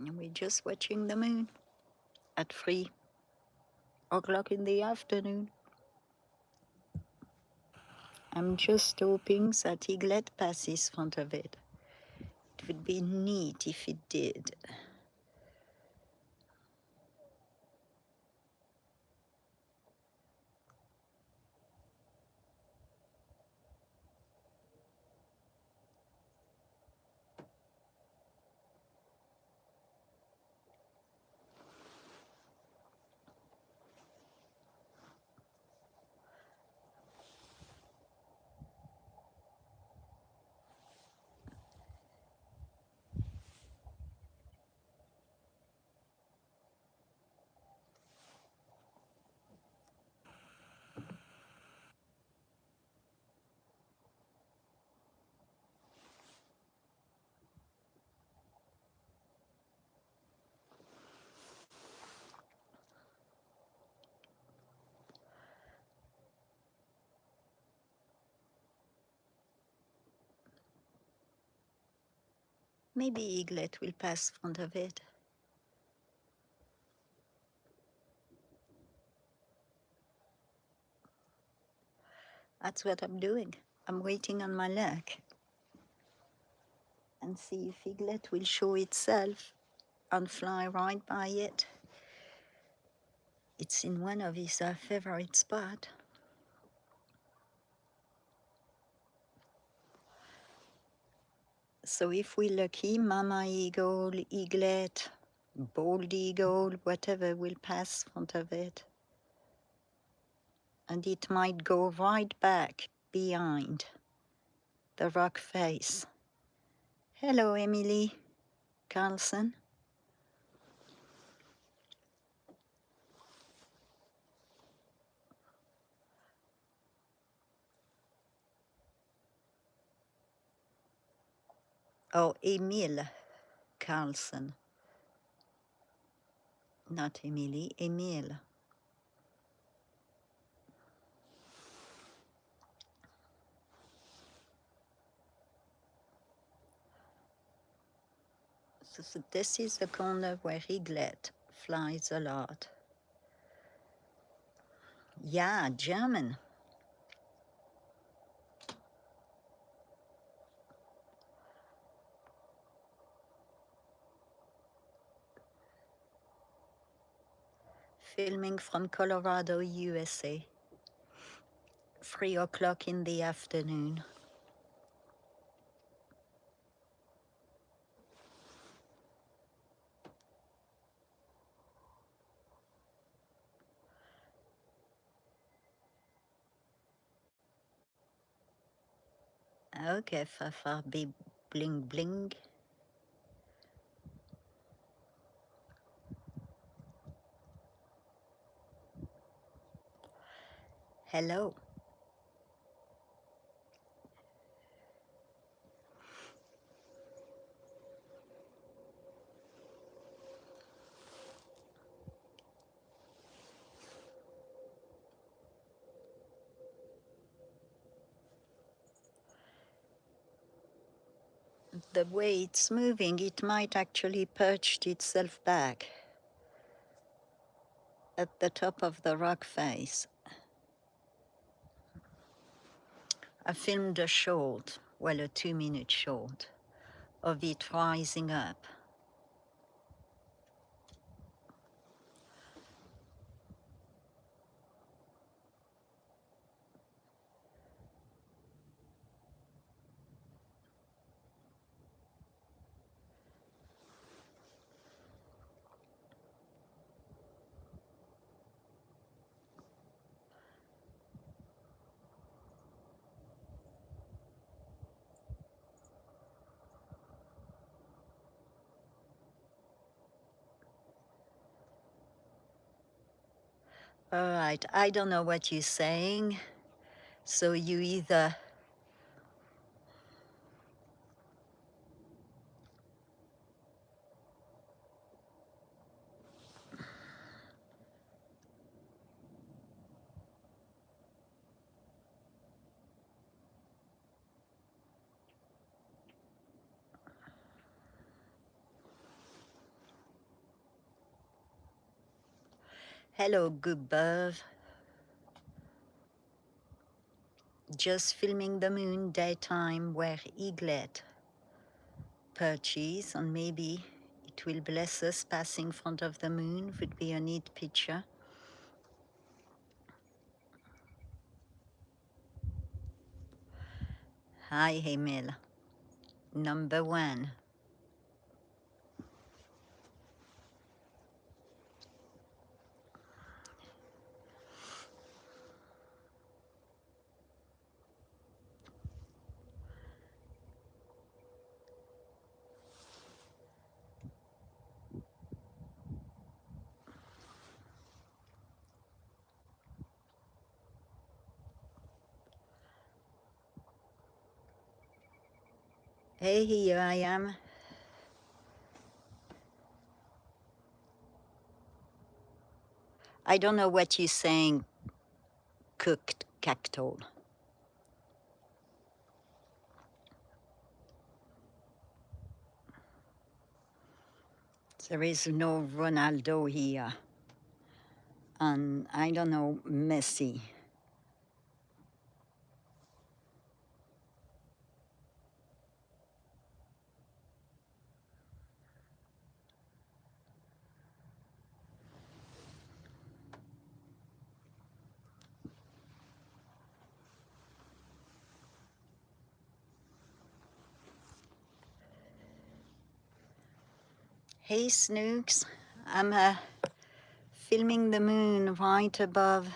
And we're just watching the moon at 3 o'clock in the afternoon. I'm just hoping that Eaglet passes front of it. It would be neat if it did. Maybe Eaglet will pass front of it. That's what I'm doing. I'm waiting on my luck. And see if Eaglet will show itself and fly right by it. It's in one of his favorite spots. So if we're lucky, Mama Eagle, Eaglet, Bald Eagle, whatever will pass front of it. And it might go right back behind the rock face. Hello, Emily Carlson. Oh, Emil Carlson. Not Emily, Emil. So this is the corner where Eaglet flies a lot. Yeah, German. Filming from Colorado, USA. 3 o'clock in the afternoon. Okay, Fafa, be bling bling. Hello. The way it's moving, it might actually perch itself back at the top of the rock face. I filmed a short, well, a 2-minute short, of it rising up. All right, I don't know what you're saying, so you either Hello, Gubov. Just filming the moon daytime where eaglet perches, and maybe it will bless us passing in front of the moon. Would be a neat picture. Hi, Emil. Number one. Hey, here I am. I don't know what you're saying, cooked cactus. There is no Ronaldo here. And I don't know, Messi. Hey, Snooks. I'm filming the moon right above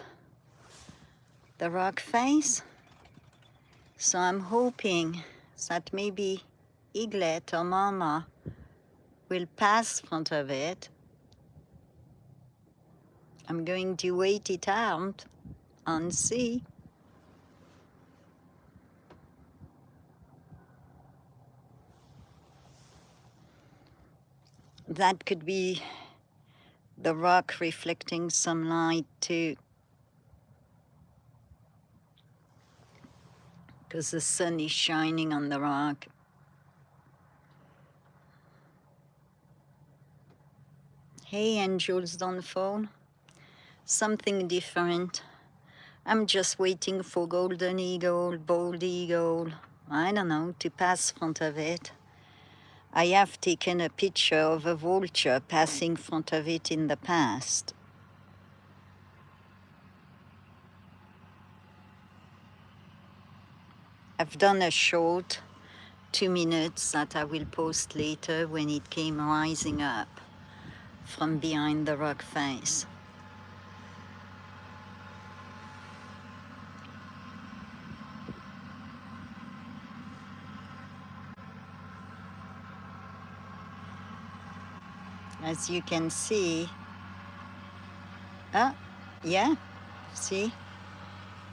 the rock face. So I'm hoping that maybe Eaglet or Mama will pass in front of it. I'm going to wait it out and see. That could be the rock reflecting some light too, because the sun is shining on the rock. Hey, angels, don't fall. Something different. I'm just waiting for golden eagle, bald eagle, I don't know, to pass in front of it. I have taken a picture of a vulture passing in front of it in the past. I've done a short 2 minutes that I will post later when it came rising up from behind the rock face. As you can see, yeah, see,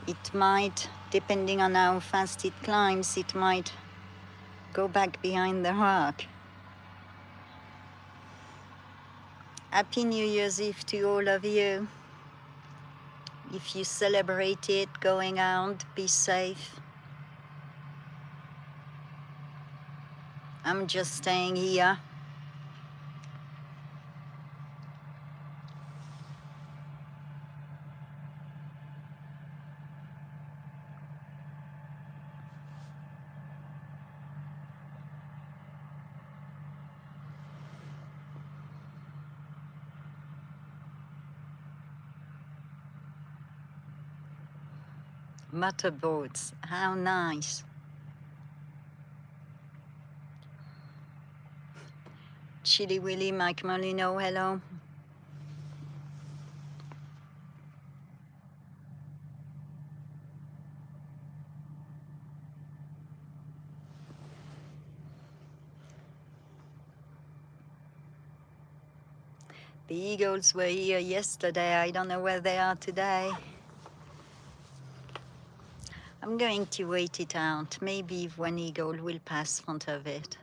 it might, depending on how fast it climbs, it might go back behind the rock. Happy New Year's Eve to all of you. If you celebrate it, going out, be safe. I'm just staying here. Motorboats, how nice. Chili Willy, Mike Molino, hello. The eagles were here yesterday. I don't know where they are today. I'm going to wait it out. Maybe one eagle will pass in front of it.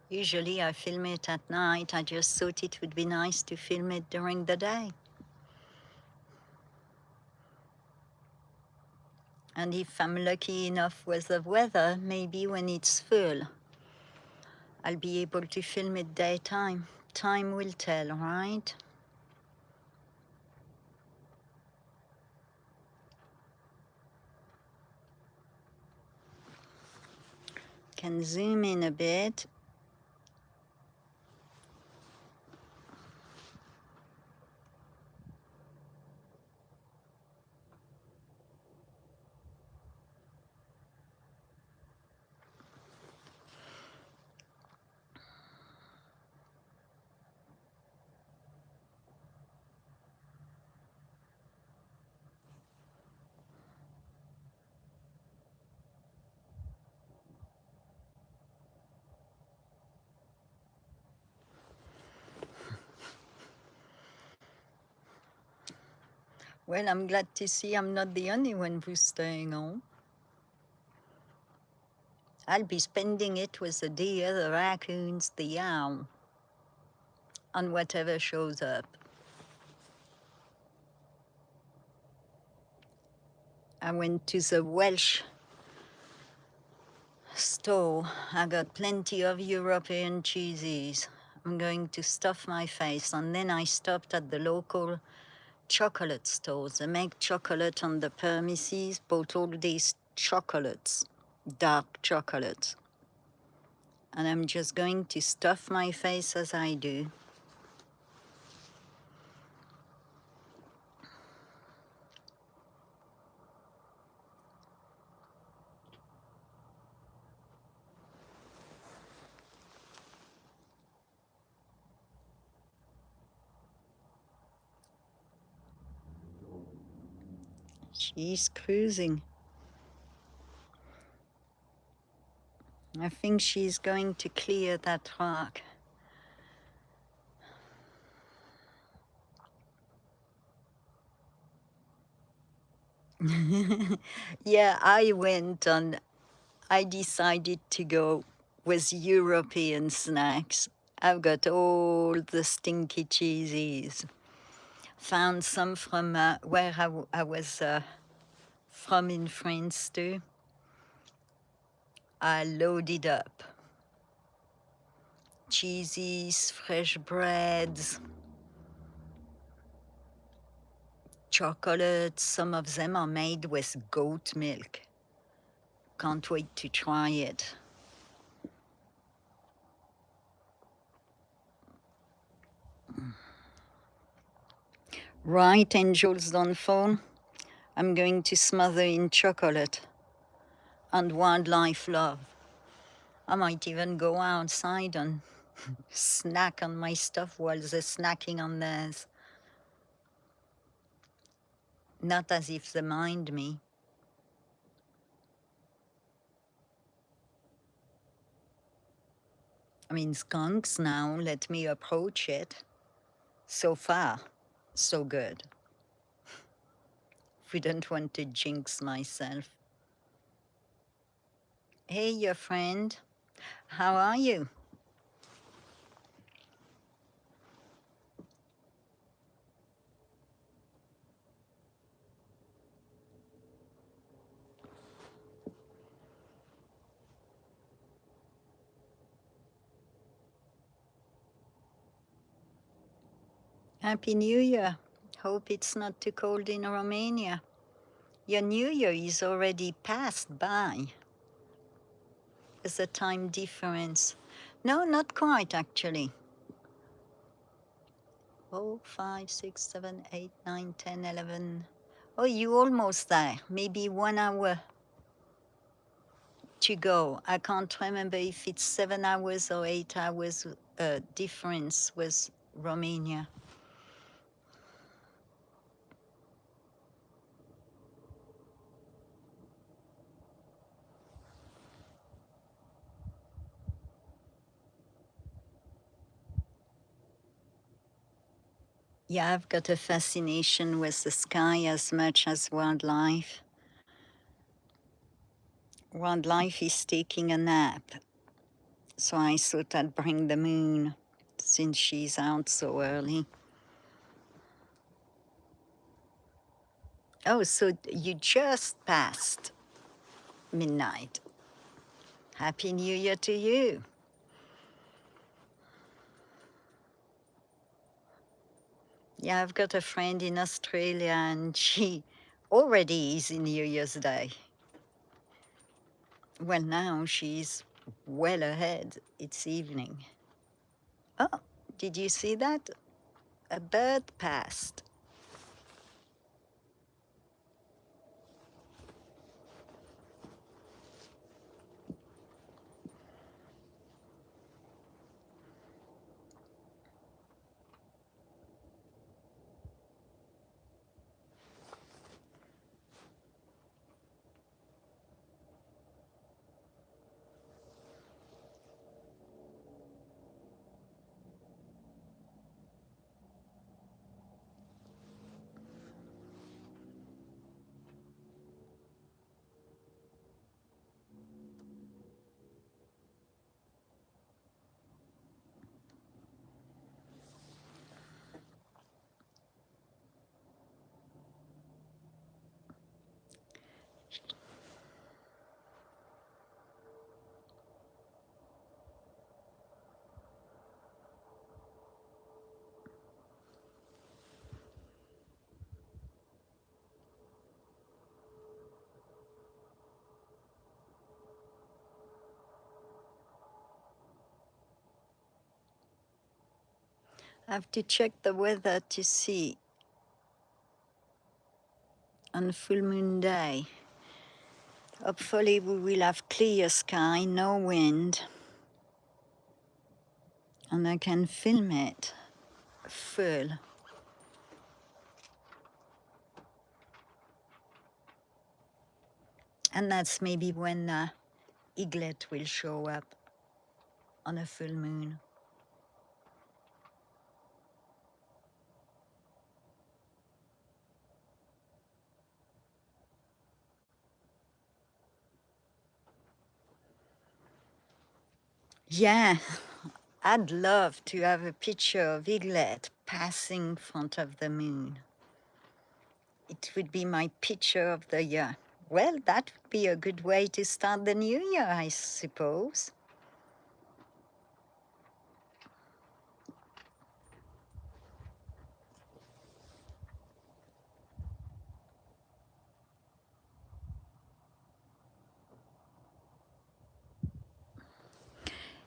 Usually I film it at night. I just thought it would be nice to film it during the day. And if I'm lucky enough with the weather, maybe when it's full, I'll be able to film it daytime. Time will tell, right? Can zoom in a bit. Well, I'm glad to see I'm not the only one who's staying home. I'll be spending it with the deer, the raccoons, the owl, and whatever shows up. I went to the Welsh store. I got plenty of European cheeses. I'm going to stuff my face. And then I stopped at the local chocolate stores. They make chocolate on the premises, bought all these chocolates, dark chocolates. And I'm just going to stuff my face as I do. She's cruising. I think she's going to clear that rock. Yeah, I went on, I decided to go with European snacks. I've got all the stinky cheeses. Found some from where I was from in France too. I loaded up. Cheeses, fresh breads, chocolates. Some of them are made with goat milk. Can't wait to try it. Right, angels don't fall. I'm going to smother in chocolate and wildlife love. I might even go outside and snack on my stuff while they're snacking on theirs. Not as if they mind me. I mean, skunks now, let me approach it. So far, so good. We don't want to jinx myself. Hey, your friend, how are you? Happy New Year. Hope it's not too cold in Romania. Your New Year is already passed by. There's a time difference. No, not quite actually. 4, 5, 6, 7, 8, 9, 10, 11. Oh, you almost there. Maybe 1 hour to go. I can't remember if it's 7 hours or 8 hours difference with Romania. Yeah, I've got a fascination with the sky as much as wildlife. Wildlife is taking a nap, so I thought I'd bring the moon since she's out so early. Oh, so you just passed midnight. Happy New Year to you. Yeah, I've got a friend in Australia and she already is in New Year's Day. Well, now she's well ahead. It's evening. Oh, did you see that? A bird passed. I have to check the weather to see on full moon day. Hopefully we will have clear sky, no wind, and I can film it full. And that's maybe when eaglet will show up on a full moon. Yeah, I'd love to have a picture of eaglet passing in front of the moon. It would be my picture of the year. Well, that would be a good way to start the new year, I suppose.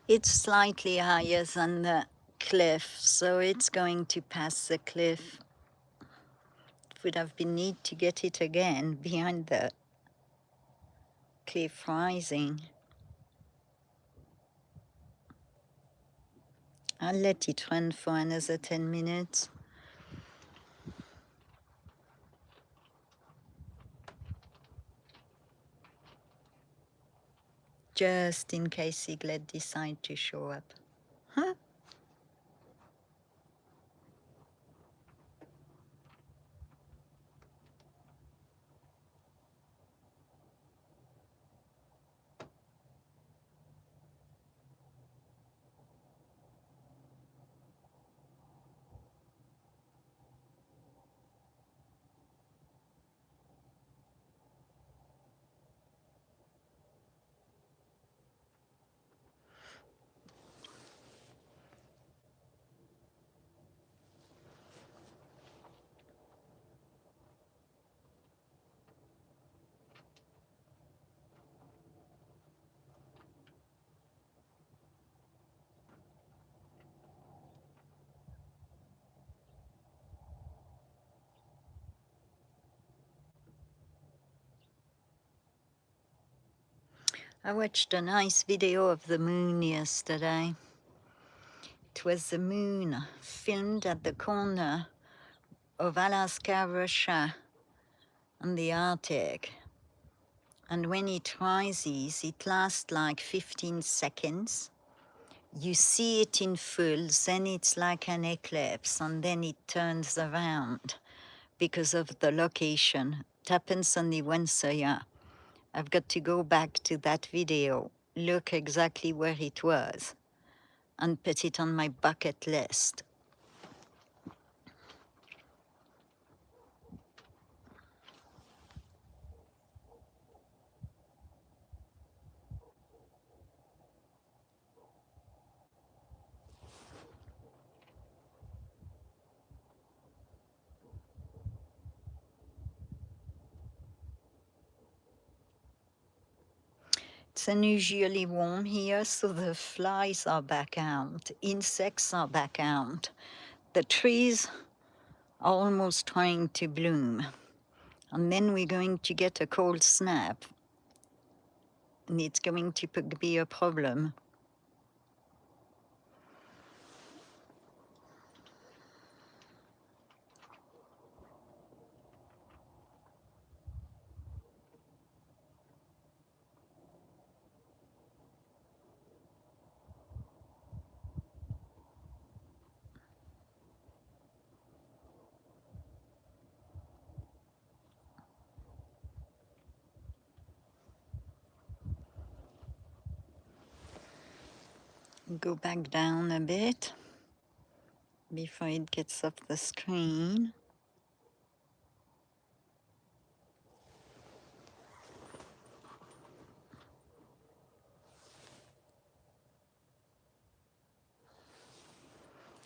It's slightly higher than the cliff, so it's going to pass the cliff. It would have been neat to get it again behind the cliff rising. I'll let it run for another 10 minutes. Just in case eaglet decide to show up. Huh? I watched a nice video of the moon yesterday. It was the moon filmed at the corner of Alaska, Russia, and the Arctic. And when it rises, it lasts like 15 seconds. You see it in full, then it's like an eclipse, and then it turns around because of the location. It happens only once a year. I've got to go back to that video, look exactly where it was, and put it on my bucket list. It's unusually warm here, so the flies are back out, insects are back out. The trees are almost trying to bloom. And then we're going to get a cold snap, and it's going to be a problem. Go back down a bit before it gets off the screen.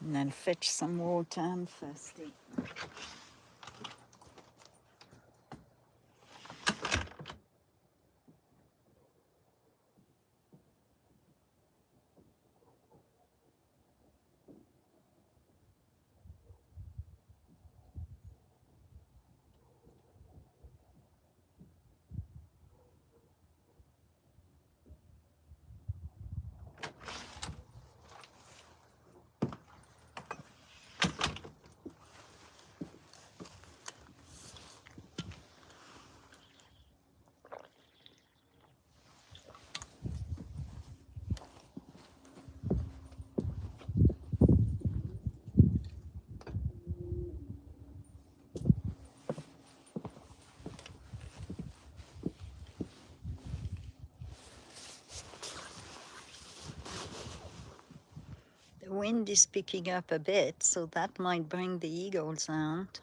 And I'll fetch some water. I'm thirsty. The wind is picking up a bit, so that might bring the eagles out.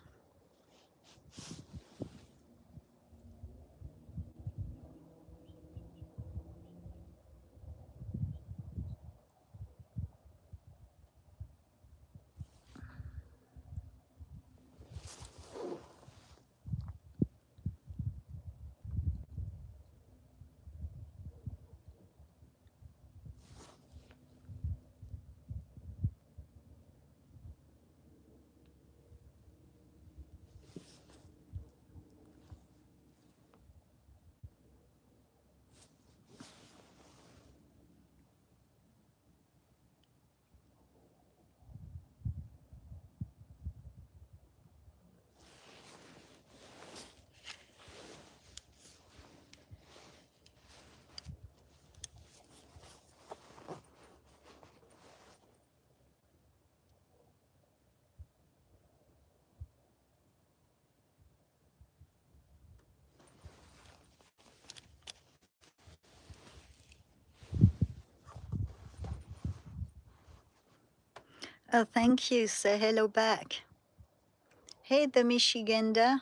Oh, thank you. Say hello back. Hey, the Michigander.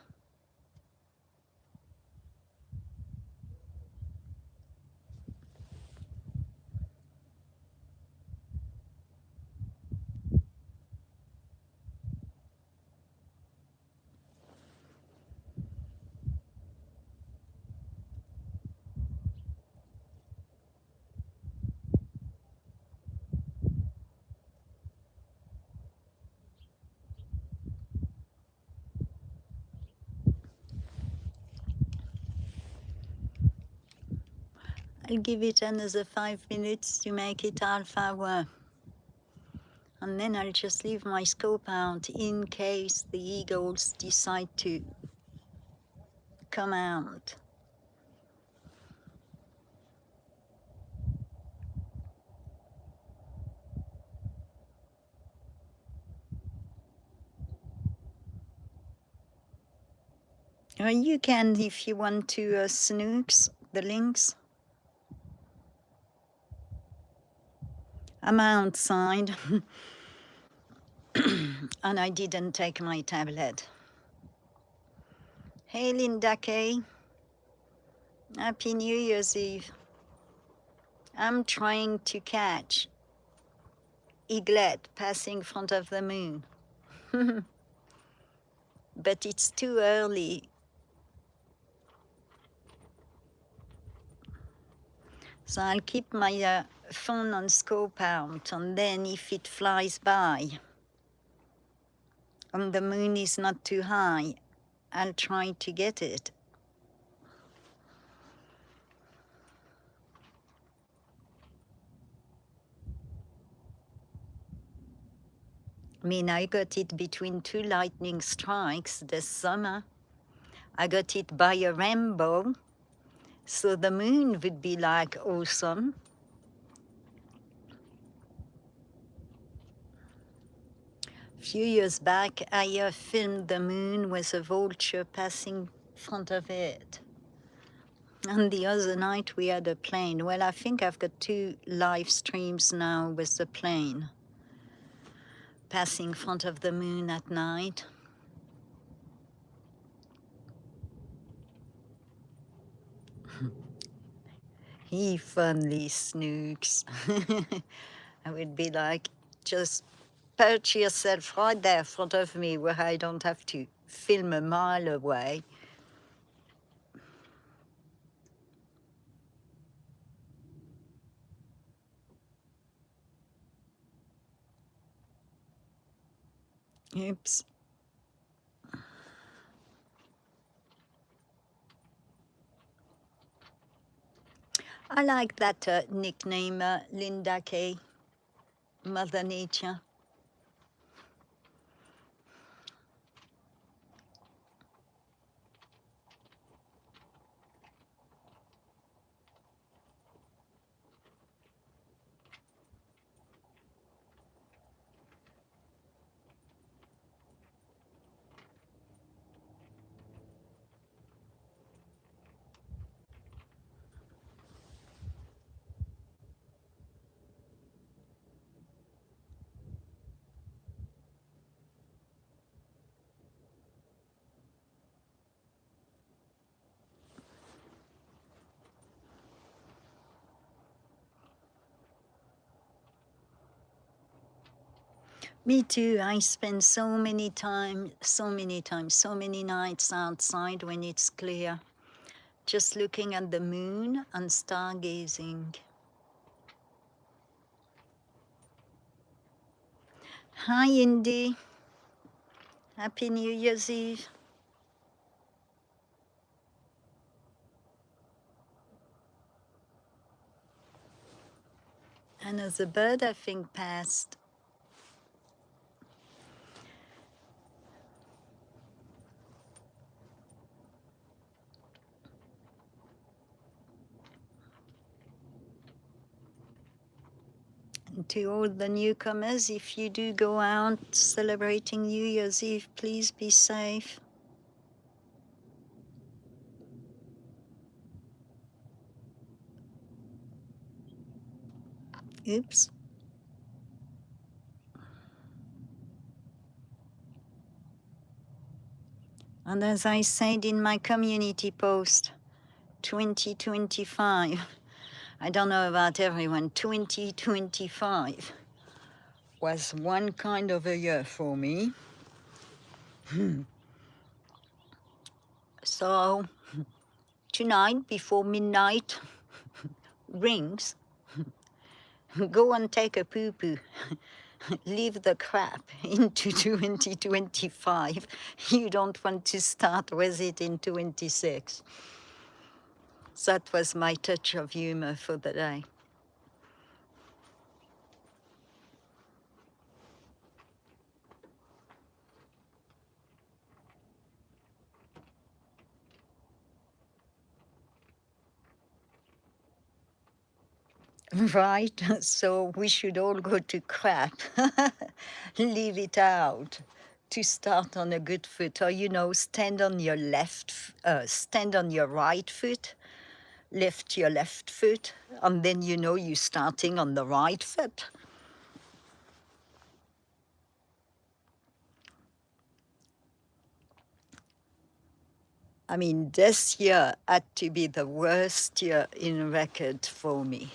I'll give it another 5 minutes to make it half hour. And then I'll just leave my scope out in case the eagles decide to come out. You can, if you want to snooks the links. I'm outside and I didn't take my tablet. Hey, Linda Kay. Happy New Year's Eve. I'm trying to catch eaglet passing in front of the moon. But it's too early. So I'll keep my phone on scope out, and then if it flies by and the moon is not too high, I'll try to get it. I mean, I got it between two lightning strikes this summer. I got it by a rainbow, so the moon would be like awesome. A few years back, I filmed the moon with a vulture passing in front of it. And the other night we had a plane. Well, I think I've got 2 live streams now with the plane passing in front of the moon at night. He funny snooks. I would be like, just perch yourself right there in front of me where I don't have to film a mile away. Oops. I like that nickname, Linda K. Mother Nature. Me too. I spend so many nights outside when it's clear, just looking at the moon and stargazing. Hi, Indy. Happy New Year's Eve. Another bird, I think, passed. And to all the newcomers, if you do go out celebrating New Year's Eve, please be safe. Oops. And as I said in my community post, 2025, I don't know about everyone, 2025 was one kind of a year for me. So tonight, before midnight rings, go and take a poo-poo. Leave the crap into 2025. You don't want to start with it in 26. That was my touch of humor for the day. Right? So we should all go to crap. Leave it out to start on a good foot. Or, you know, stand on your stand on your right foot, lift your left foot, and then you know you're starting on the right foot. I mean, this year had to be the worst year in record for me.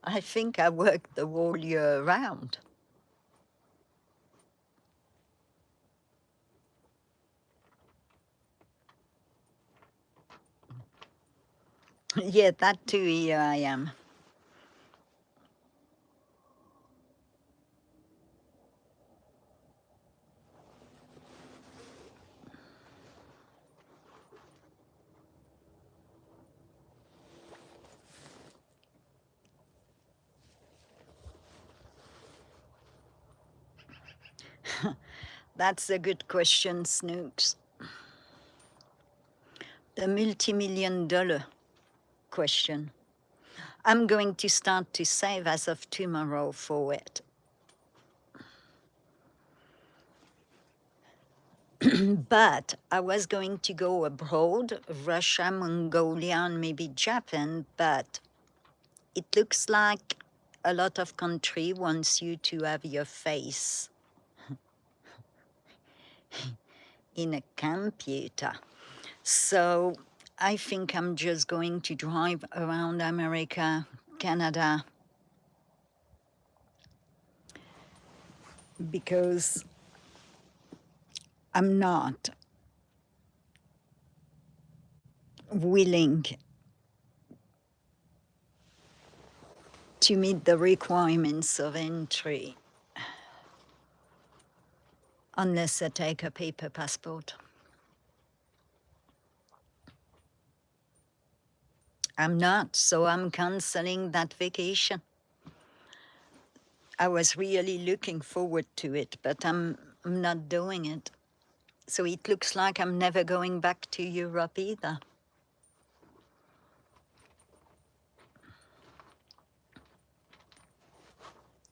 I think I worked the whole year round. Yeah, that too, here I am. That's a good question, Snooks. The multi-million dollar question. I'm going to start to save as of tomorrow for it. But I was going to go abroad, Russia, Mongolia, and maybe Japan, but it looks like a lot of country wants you to have your face in a computer. So I think I'm just going to drive around America, Canada, because I'm not willing to meet the requirements of entry unless I take a paper passport. I'm not, so I'm canceling that vacation. I was really looking forward to it, but I'm not doing it. So it looks like I'm never going back to Europe either.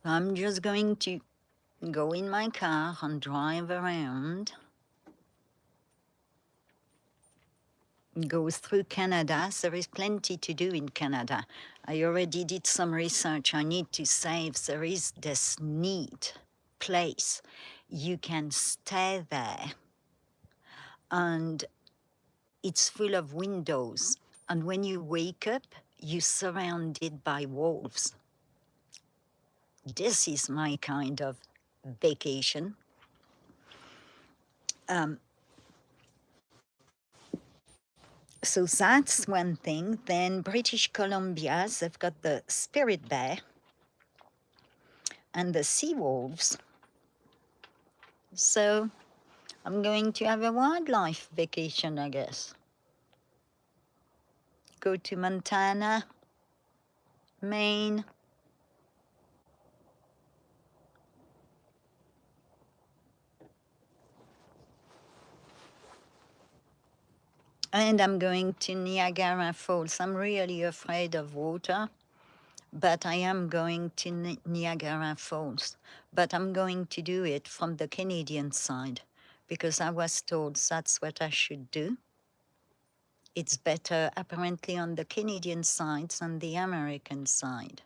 I'm just going to go in my car and drive around, go through Canada. There is plenty to do in Canada. I already did some research. I need to save. There is this neat place. You can stay there and it's full of windows. And when you wake up, you're surrounded by wolves. This is my kind of vacation. So that's one thing. Then British Columbia, they've got the Spirit Bear and the sea wolves. So I'm going to have a wildlife vacation, I guess. Go to Montana, Maine. And I'm going to Niagara Falls. I'm really afraid of water, but I am going to Niagara Falls. But I'm going to do it from the Canadian side because I was told that's what I should do. It's better apparently on the Canadian side than the American side.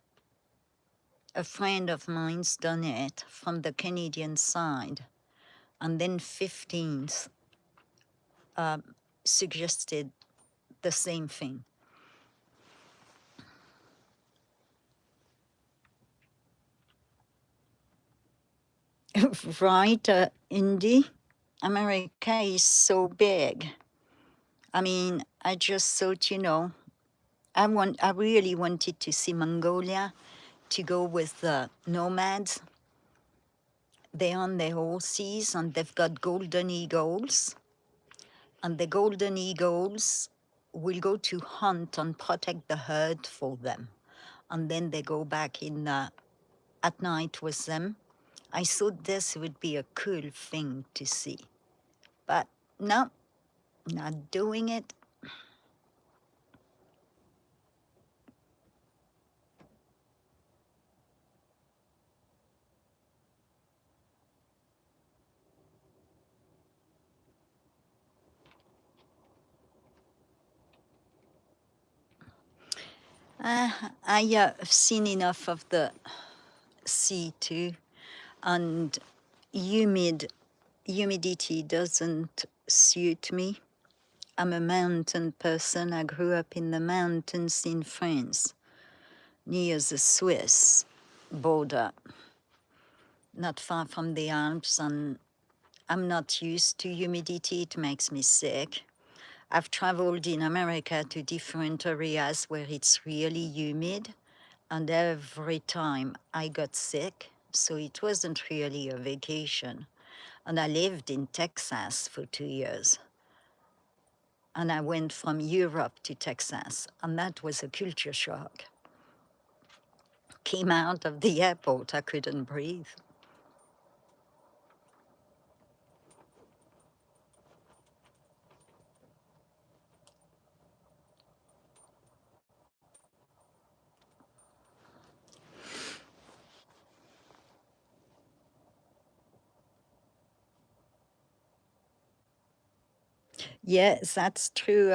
A friend of mine's done it from the Canadian side, and then 15th suggested the same thing. Right, Indy? America is so big. I mean, I just thought, I really wanted to see Mongolia, to go with the nomads. They're on their horses and they've got golden eagles. And the golden eagles will go to hunt and protect the herd for them. And then they go back in at night with them. I thought this would be a cool thing to see. But no, not doing it. I've seen enough of the sea too, and humidity doesn't suit me. I'm a mountain person. I grew up in the mountains in France, near the Swiss border, not far from the Alps, and I'm not used to humidity. It makes me sick. I've traveled in America to different areas where it's really humid, and every time I got sick, so it wasn't really a vacation. And I lived in Texas for 2 years. And I went from Europe to Texas, and that was a culture shock. Came out of the airport, I couldn't breathe. Yes, that's true.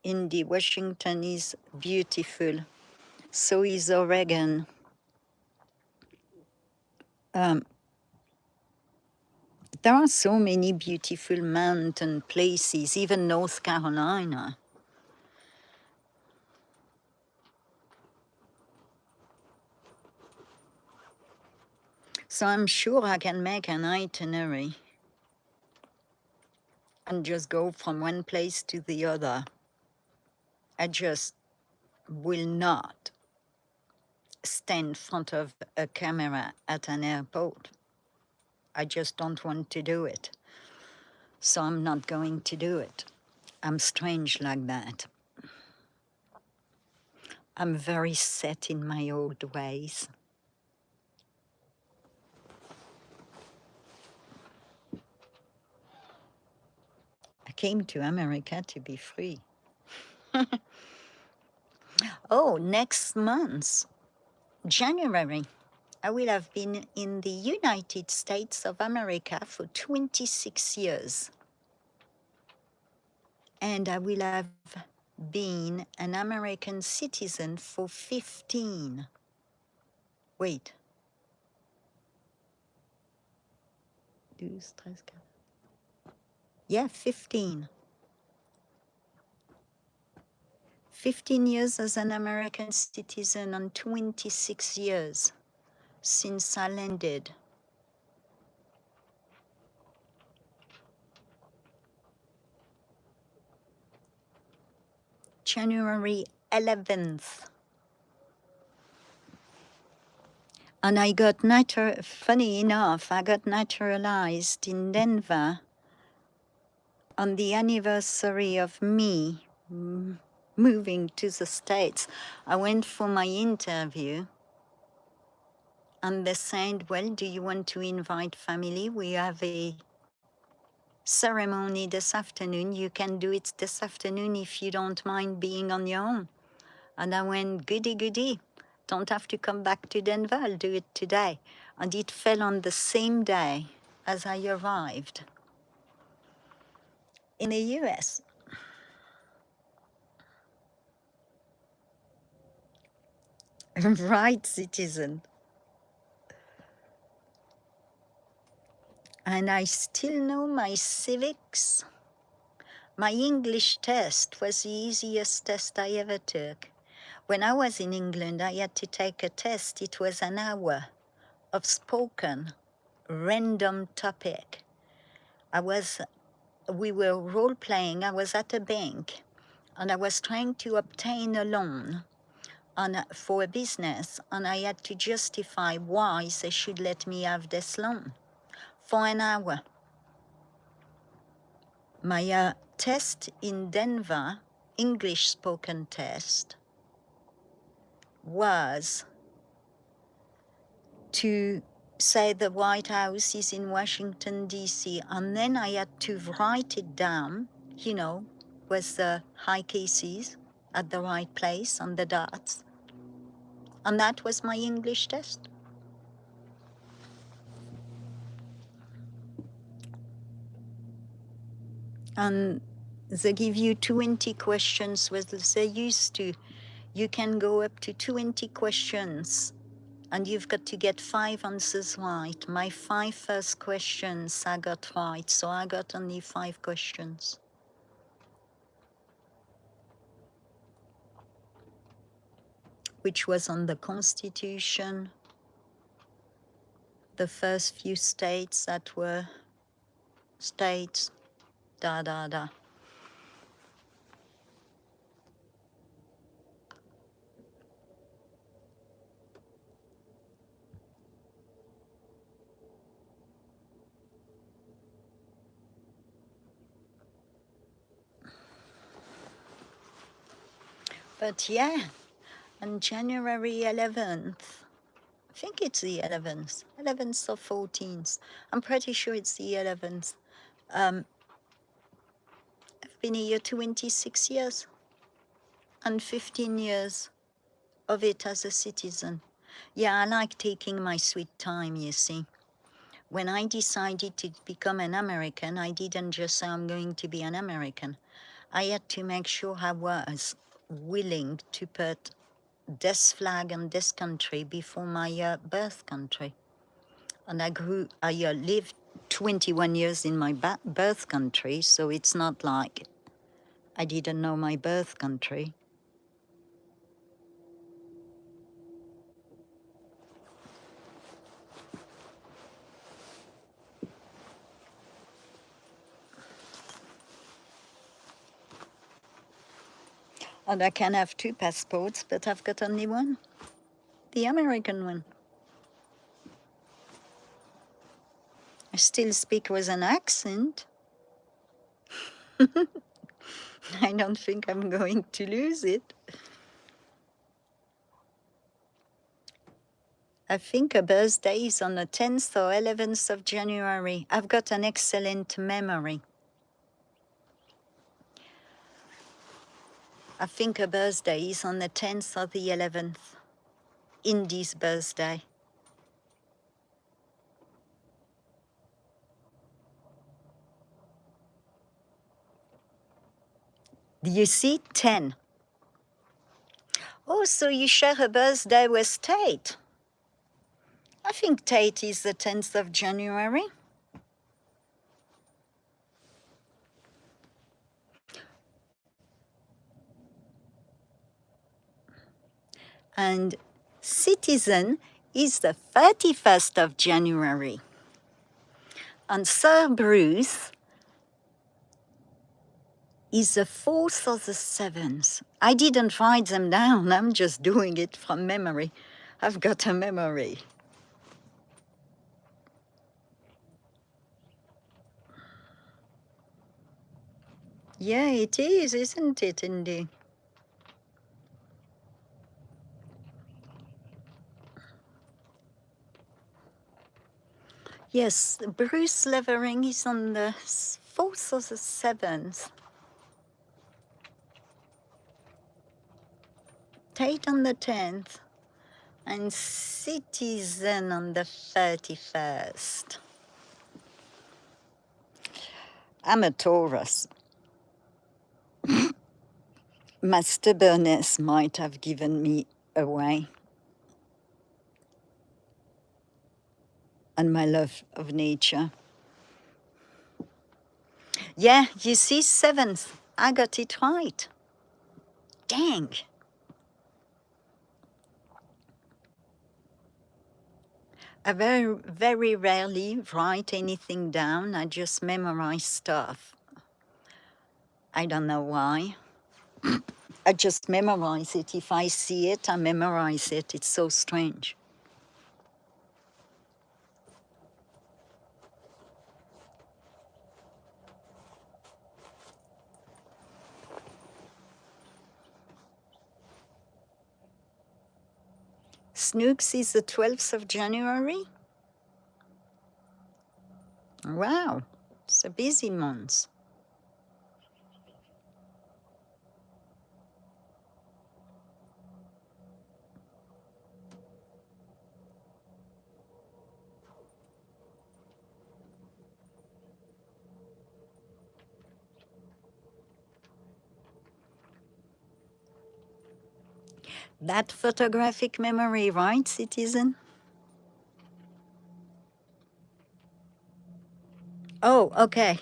Indy, Washington is beautiful. So is Oregon. Um, there are so many beautiful mountain places, even North Carolina. So I'm sure I can make an itinerary and just go from one place to the other. I just will not stand in front of a camera at an airport. I just don't want to do it. So I'm not going to do it. I'm strange like that. I'm very set in my old ways. I came to America to be free. Oh, next month, January, I will have been in the United States of America for 26 years. And I will have been an American citizen for 15. Wait. 12, 13, 14. Yeah, 15. 15 years as an American citizen and 26 years since I landed. January 11th. And I got funny enough, I got naturalized in Denver on the anniversary of me moving to the States. I went for my interview and they said, well, do you want to invite family? We have a ceremony this afternoon. You can do it this afternoon if you don't mind being on your own. And I went, goody, goody. Don't have to come back to Denver. I'll do it today. And it fell on the same day as I arrived in the US. Right, citizen. And I still know my civics. My English test was the easiest test I ever took. When I was in England, I had to take a test. It was an hour of spoken, random topic. We were role playing. I was at a bank and I was trying to obtain a loan for a business, and I had to justify why they should let me have this loan for an hour. My test in Denver, English spoken test, was to say the White House is in Washington, D.C., and then I had to write it down, with the high cases at the right place on the dots. And that was my English test. And they give you 20 questions, well, they used to. You can go up to 20 questions and you've got to get 5 answers right. My 5 first questions I got right, so I got only 5 questions. Which was on the Constitution, the first few states that were states, da da da. But yeah, on January 11th, I think it's the 11th or 14th. I'm pretty sure it's the 11th. I've been here 26 years and 15 years of it as a citizen. Yeah, I like taking my sweet time, you see. When I decided to become an American, I didn't just say I'm going to be an American. I had to make sure I was willing to put this flag and this country before my birth country. And I lived 21 years in my birth country, so it's not like I didn't know my birth country. And I can have 2 passports, but I've got only one, the American one. I still speak with an accent. I don't think I'm going to lose it. I think a birthday is on the 10th or 11th of January. I've got an excellent memory. I think a birthday is on the 10th or the 11th. Indy's birthday. You see, 10. Oh, so you share a birthday with Tate. I think Tate is the 10th of January. And Citizen is the 31st of January. And Sir Bruce is the 4th or the 7th. I didn't write them down, I'm just doing it from memory. I've got a memory. Yeah, it is, isn't it, Indy? Yes, Bruce Levering is on the 4th or the 7th. Tate on the 10th. And Citizen on the 31st. I'm a Taurus. My stubbornness might have given me away. And my love of nature. Yeah, you see, 7th. I got it right. Dang. I very rarely write anything down. I just memorize stuff. I don't know why. I just memorize it. If I see it, I memorize it. It's so strange. Snooks is the 12th of January. Wow, it's a busy month. That photographic memory, right, Citizen? Oh, okay.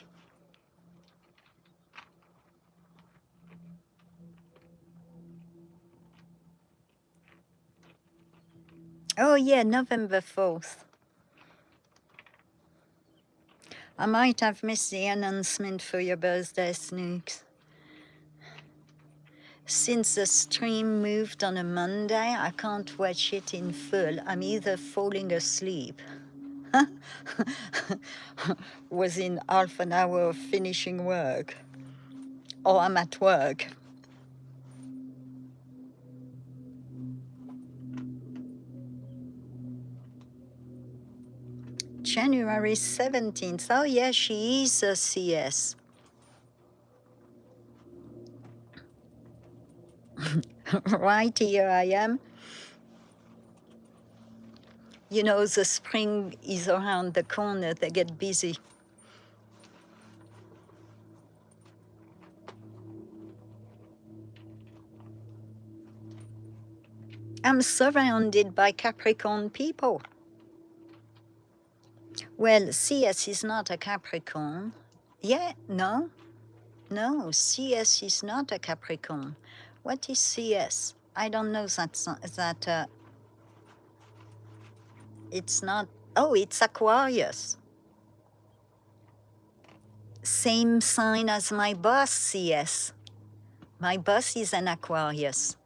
Oh, yeah, November 4th. I might have missed the announcement for your birthday, Snooks. Since the stream moved on a Monday, I can't watch it in full. I'm either falling asleep, within half an hour of finishing work, or I'm at work. January 17th. Oh yeah, she is a CS. Right, here I am. You know, the spring is around the corner, they get busy. I'm surrounded by Capricorn people. Well, CS is not a Capricorn. Yeah, no, CS is not a Capricorn. What is CS? I don't know that it's not, oh, it's Aquarius. Same sign as my boss, CS. My boss is an Aquarius.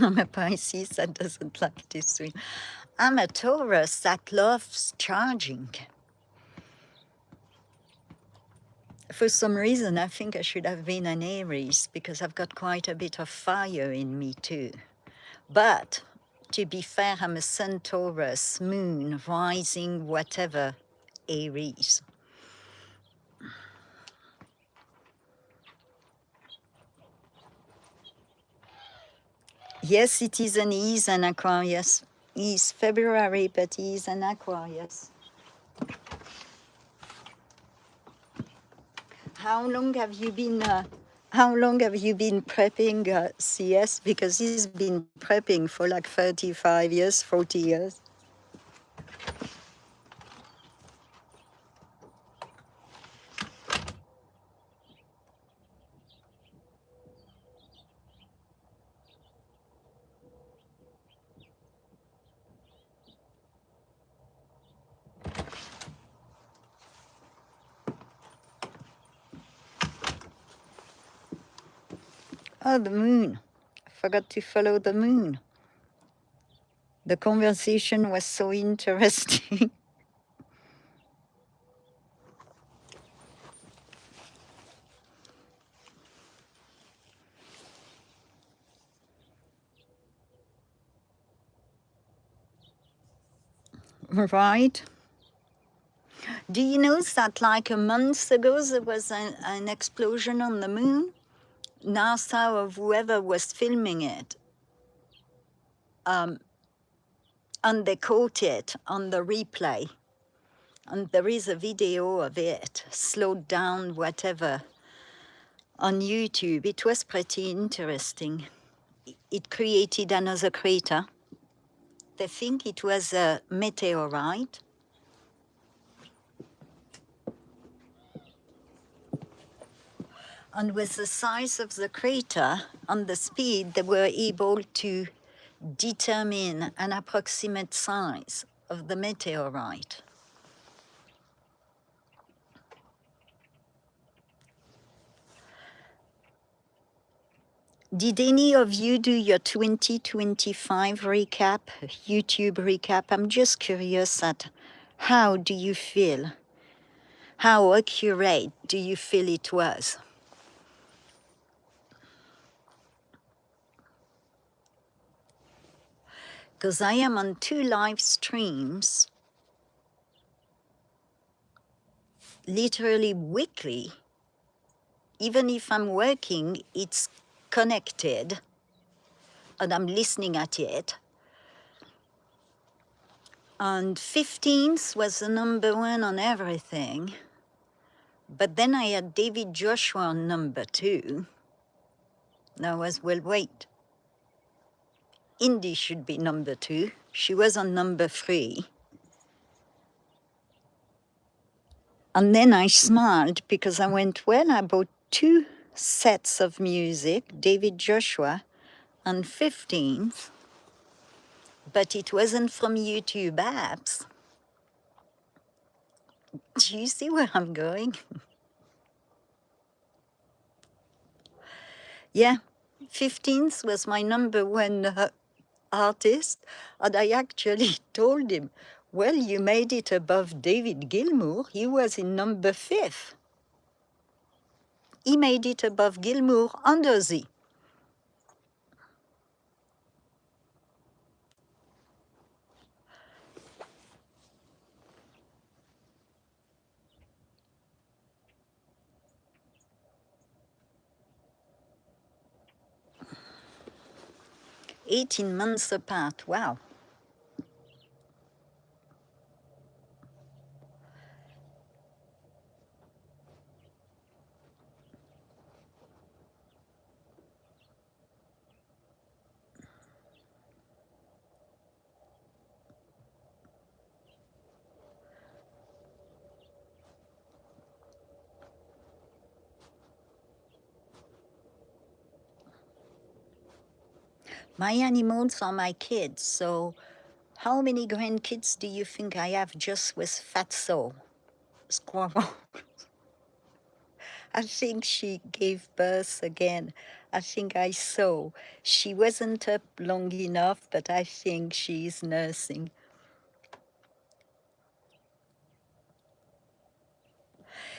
I'm a Pisces that doesn't like to swim. I'm a Taurus that loves charging. For some reason, I think I should have been an Aries because I've got quite a bit of fire in me too. But to be fair, I'm a Sun Taurus, Moon, Rising, whatever, Aries. Yes, it is an He's an Aquarius. He's February, but he's an Aquarius. How long have you been prepping CS? Because he's been prepping for like 35 years, 40 years. Oh, the moon. I forgot to follow the moon. The conversation was so interesting. Right? Do you know that like a month ago there was an explosion on the moon? NASA or whoever was filming it, and they caught it on the replay. And there is a video of it, slowed down, whatever, on YouTube. It was pretty interesting. It created another crater. They think it was a meteorite. And with the size of the crater and the speed, they were able to determine an approximate size of the meteorite. Did any of you do your 2025 recap, YouTube recap? I'm just curious at how do you feel? How accurate do you feel it was? Because I am on 2 live streams, literally weekly. Even if I'm working, it's connected and I'm listening at it. And 15th was the #1 on everything. But then I had David Joshua on #2. And I was, well, wait. Indy should be #2. She was on #3. And then I smiled because I went, well, I bought 2 sets of music, David Joshua on 15th, but it wasn't from YouTube apps. Do you see where I'm going? Yeah, 15th was my #1 artist, and I actually told him, well, you made it above David Gilmour. He was in #5. he made it above Gilmour under the. "18 months apart, wow." My animals are my kids, so how many grandkids do you think I have just with Fatso, squirrel? I think she gave birth again. I think I saw. She wasn't up long enough, but I think she is nursing.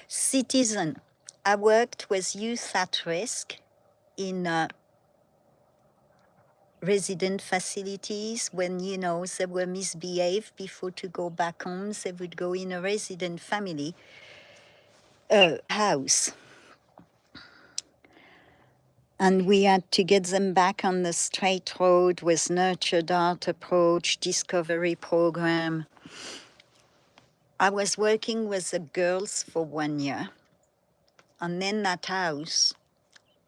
Citizen. I worked with youth at risk in resident facilities. When, you know, they were misbehaved before to go back home, they would go in a resident family house. And we had to get them back on the straight road with nurture dart approach, discovery program. I was working with the girls for 1 year. And then that house,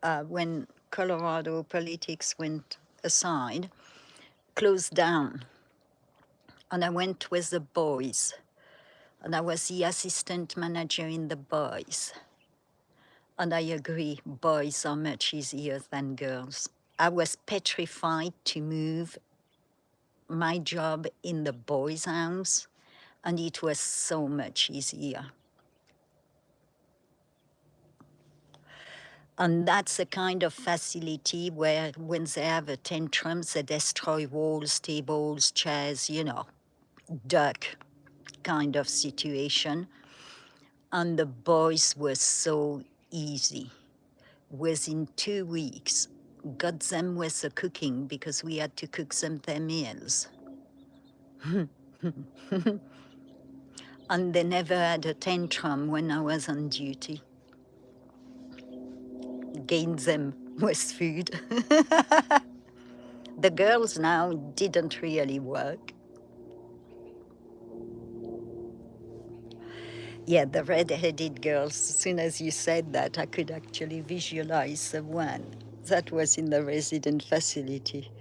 when Colorado politics went aside, closed down. And I went with the boys. And I was the assistant manager in the boys. And I agree, boys are much easier than girls. I was petrified to move my job in the boys' house, and it was so much easier. And that's a kind of facility where when they have a tantrum, they destroy walls, tables, chairs, you know, duck kind of situation. And the boys were so easy. Within 2 weeks, got them with the cooking because we had to cook them their meals. And they never had a tantrum when I was on duty. Gained them with food. The girls now didn't really work. Yeah, the red-headed girls, as soon as you said that, I could actually visualize the one that was in the resident facility.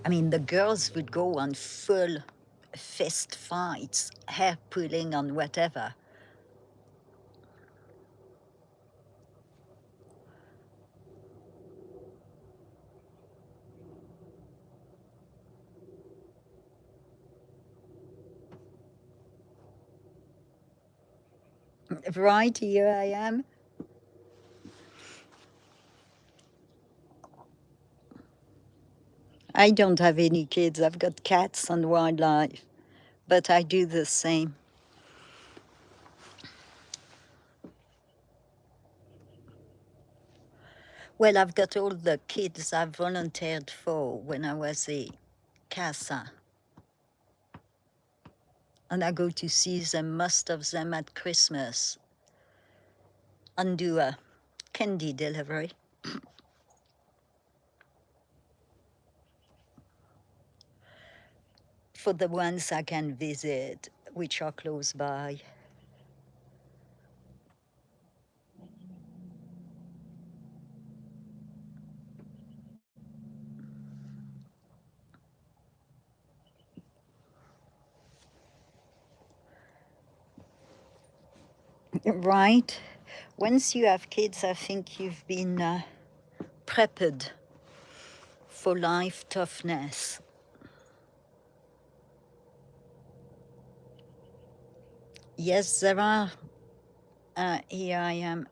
I mean, the girls would go on full fist fights, hair pulling on whatever. Right, here I am. I don't have any kids. I've got cats and wildlife, but I do the same. Well, I've got all the kids I volunteered for when I was a CASA. And I go to see them, most of them at Christmas, and do a candy delivery. For the ones I can visit, which are close by. Right? Once you have kids, I think you've been prepped for life toughness. Yes, there are. Here I am.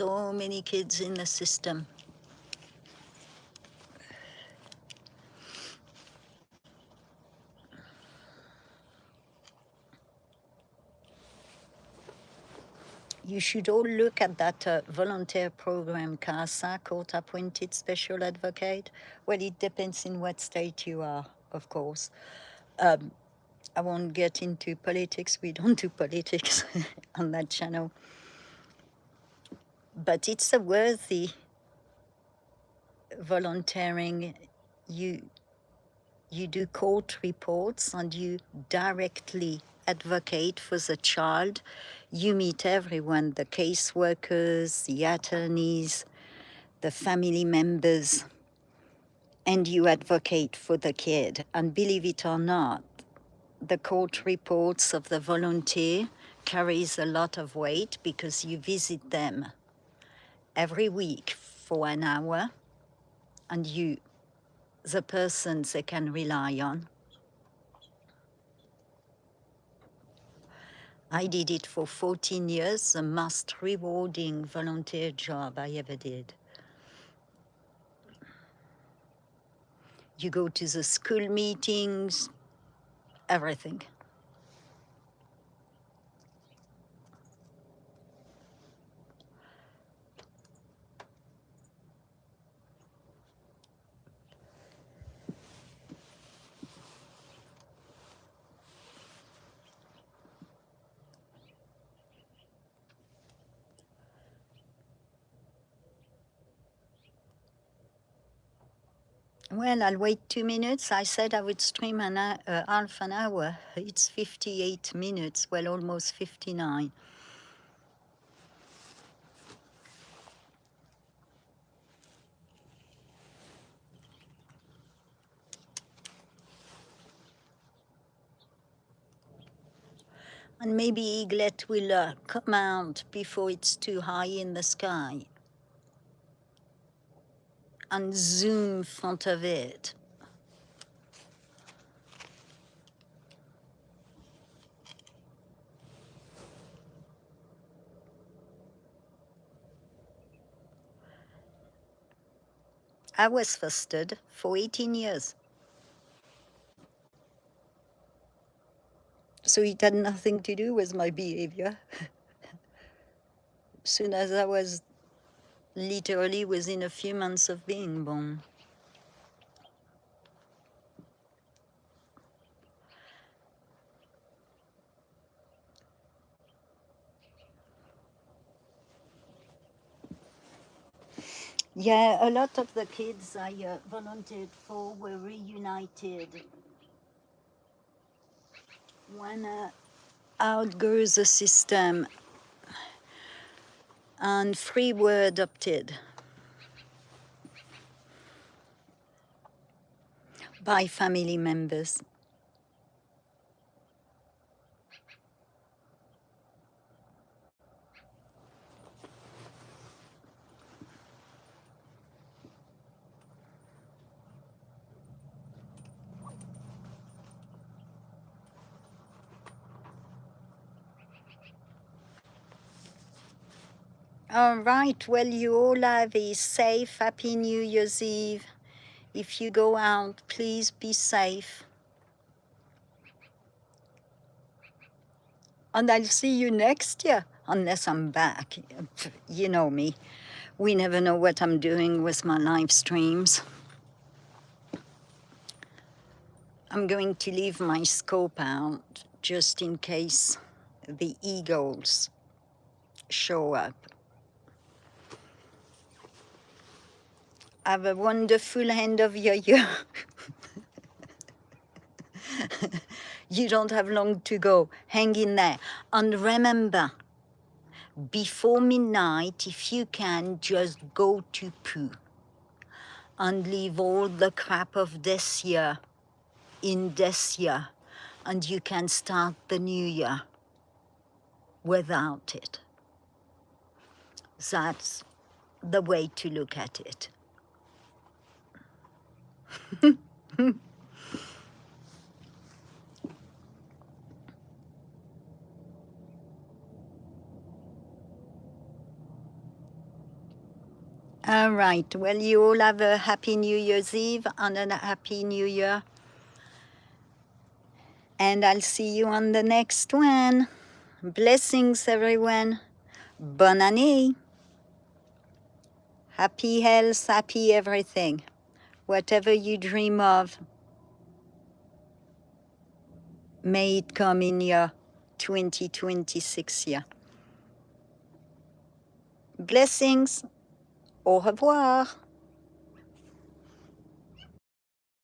So many kids in the system. You should all look at that volunteer program, CASA, Court Appointed Special Advocate. Well, it depends in what state you are, of course. I won't get into politics. We don't do politics on that channel. But it's a worthy volunteering. You do court reports and you directly advocate for the child. You meet everyone, the caseworkers, the attorneys, the family members, and you advocate for the kid. And believe it or not, the court reports of the volunteer carries a lot of weight because you visit them every week for an hour, and you, the person they can rely on. I did it for 14 years, the most rewarding volunteer job I ever did. You go to the school meetings, everything. Well, I'll wait 2 minutes. I said I would stream half an hour. It's 58 minutes, well, almost 59. And maybe Eaglet will come out before it's too high in the sky and zoom in front of it. I was fostered for 18 years. So it had nothing to do with my behavior. Soon as I was literally within a few months of being born. Yeah, a lot of the kids I volunteered for were reunited when outgrew the system and 3 were adopted by family members. All right, well, you all have a safe, happy New Year's Eve. If you go out, please be safe. And I'll see you next year, unless I'm back. You know me. We never know what I'm doing with my live streams. I'm going to leave my scope out just in case the eagles show up. Have a wonderful end of your year. You don't have long to go. Hang in there. And remember, before midnight, if you can, just go to poo and leave all the crap of this year in this year, and you can start the new year without it. That's the way to look at it. All right. Well, you all have a happy New Year's Eve and a happy New Year. And I'll see you on the next one. Blessings, everyone. Bonne année. Happy health, happy everything. Whatever you dream of, may it come in your 2026 year. Blessings. Au revoir.